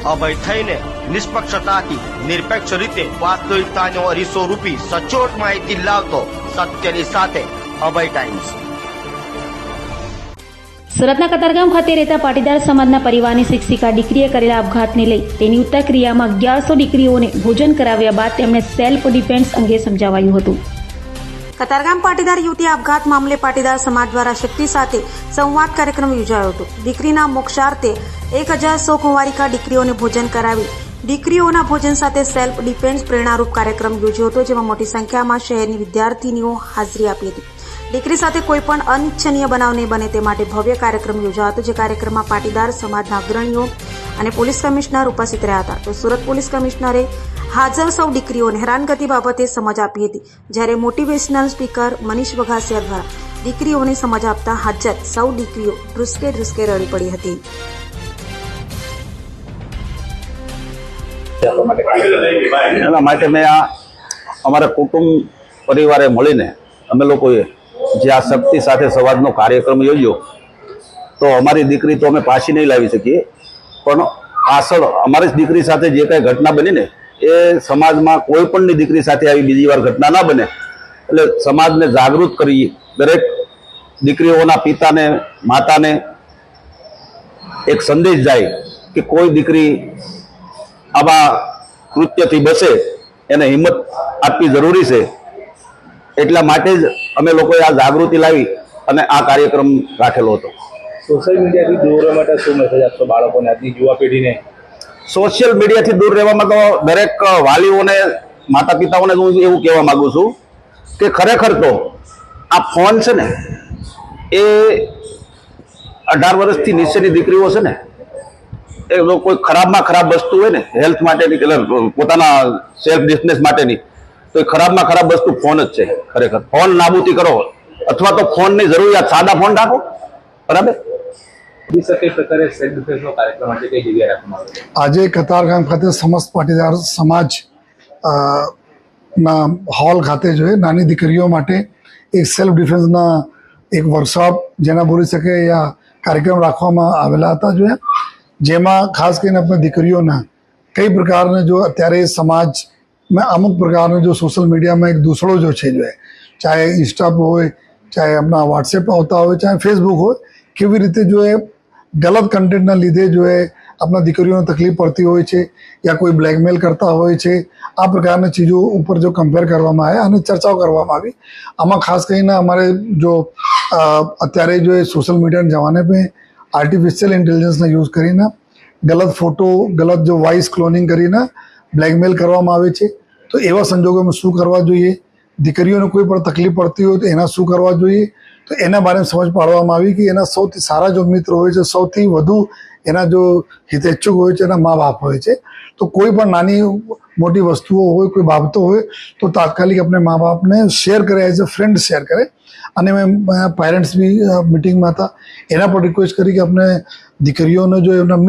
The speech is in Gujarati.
અભય થઈને નિષ્પક્ષતાથી નિરપેક્ષ રીતે વાસ્તવિકતાનો અરીસો રૂપી સચોટ માહિતી લાવતો સત્યની સાથે અભય ટાઈમ્સ। સુરતના કતારગામ ખાતે રહેતા પાટીદાર સમાજના પરિવારની શિક્ષિકા દીકરીએ કરેલા આપઘાતને લઈ તેની ઉત્તર ક્રિયામાં 1100 દીકરીઓને ભોજન કરાવ્યા બાદ તેમણે સેલ્ફ ડિફેન્સ અંગે સમજાવાયું હતું। કતારગામ પાટીદાર યુવતી આપઘાત મામલે પાટીદાર સમાજ દ્વારા શક્તિ સાથે સંવાદ કાર્યક્રમ યોજાયો હતો। દીકરીના મોક્ષાર્થે 1100 કુંવારિકા દીકરીઓને ભોજન કરાવી દીકરીઓના ભોજન સાથે સેલ્ફ ડિફેન્સ પ્રેરણારૂપ કાર્યક્રમ યોજ્યો હતો, જેમાં મોટી સંખ્યામાં શહેરની વિદ્યાર્થીનીઓ હાજરી આપી હતી। દીકરી સાથે કોઈ પણ અનિચ્છનીય બનાવ નહીં બને તે માટે ભવ્ય કાર્યક્રમ યોજાયો હતો, જે કાર્યક્રમમાં પાટીદાર સમાજના અગ્રણીઓ અને પોલીસ કમિશનર ઉપસ્થિત રહ્યા હતા। તો સુરત પોલીસ કમિશનરે હાજર સૌ દીકરીઓને હેરાનગતિ બાબતે સમજ આપી હતી, જ્યારે મોટિવેશનલ સ્પીકર મનીષ વઘાસિયા દ્વારા દીકરીઓને સમજ આપતા હાજર સૌ દીકરીઓ ધ્રુસકે ધ્રુસકે રડી પડી હતી। એના માટે મેં અમારા કુટુંબ પરિવારે મળીને અમે લોકોએ જે આ શક્તિ સાથે સંવાદનો કાર્યક્રમ યોજ્યો, તો અમારી દીકરી તો અમે પાછી નહીં લાવી શકીએ, પણ પાછળ અમારી દીકરી સાથે જે કાંઈ ઘટના બની ને એ સમાજમાં કોઈ પણની દીકરી સાથે આવી બીજી વાર ઘટના ના બને, એટલે સમાજને જાગૃત કરી દરેક દીકરીઓના પિતાને માતાને એક સંદેશ જાય કે કોઈ દીકરી આવા કૃત્યથી બચે એને હિંમત આપવી જરૂરી છે। એટલા માટે જ અમે લોકોએ આ જાગૃતિ લાવી અને આ કાર્યક્રમ રાખેલો હતો। સોશિયલ મીડિયાથી દૂર રહેવા માટે શું મેસેજ આપશો બાળકોને, આજની યુવા પેઢીને? સોશિયલ મીડિયાથી દૂર રહેવામાં તો દરેક વાલીઓને, માતા પિતાઓને હું એવું કહેવા માંગુ છું કે ખરેખર તો આ ફોન છે ને એ 18 વર્ષથી નીચેની દીકરીઓ છે ને, એ કોઈ ખરાબમાં ખરાબ વસ્તુ હોય ને હેલ્થ માટેની, પોતાના સેલ્ફ ડિફેન્સ માટેની, તો એ ખરાબમાં ખરાબ વસ્તુ ફોન જ છે। ખરેખર ફોન નાબૂદી કરો, અથવા તો ફોનની જરૂરિયાત સાદા ફોન રાખો, બરાબર। આજે કતારગામ ખાતે સમસ્ત પાટીદાર સમાજ ના હોલ ખાતે જો નાની દીકરીઓ માટે એક સેલ્ફ ડિફેન્સના એક વર્કશોપ જેના બોલી શકે યા કાર્યક્રમ રાખવામાં આવેલા હતા, જો જેમાં ખાસ કરીને આપણે દીકરીઓના કઈ પ્રકારના જો અત્યારે સમાજમાં અમુક પ્રકારના જો સોશિયલ મીડિયામાં એક દૂસરો જો છે, જો ચાહે ઇન્સ્ટા પર હોય, ચાહે આપણા વોટ્સએપ આવતા હોય, ચાહે ફેસબુક હોય, કેવી રીતે જો એ ગલત કન્ટેન્ટના લીધે જો એ આપણા દીકરીઓને તકલીફ પડતી હોય છે યા કોઈ બ્લેકમેલ કરતા હોય છે, આ પ્રકારની ચીજો ઉપર જો કમ્પેર કરવામાં આવે અને ચર્ચાઓ કરવામાં આવી। આમાં ખાસ કરીને અમારે જો અત્યારે જો એ સોશિયલ મીડિયાના જમાને पे આર્ટિફિશિયલ ઇન્ટેલિજન્સના યુઝ કરીને ગલત ફોટો, ગલત જો વોઇસ ક્લોનિંગ કરીને બ્લેકમેલ કરવામાં આવે છે, તો એવા સંજોગોમાં શું કરવા જોઈએ, દીકરીઓને કોઈ પણ તકલીફ પડતી હોય તો એના શું કરવા જોઈએ, તો એના બારેમાં સમજ પાડવામાં આવી કે એના સૌથી સારા જો મિત્ર હોય છે, સૌથી વધુ એના જો હિતેચ્છુક હોય છે, એના મા બાપ હોય છે। તો કોઈ પણ નાની મોટી વસ્તુઓ હોય, કોઈ બાબતો હોય તો તાત્કાલિક अपने મા બાપને શેર કરે, એઝ અ ફ્રેન્ડ શેર કરે। અને મેં પેરેન્ટ્સ બી મીટિંગમાં હતા, એના પર રિક્વેસ્ટ કરી કે આપણે દીકરીઓને જો એમના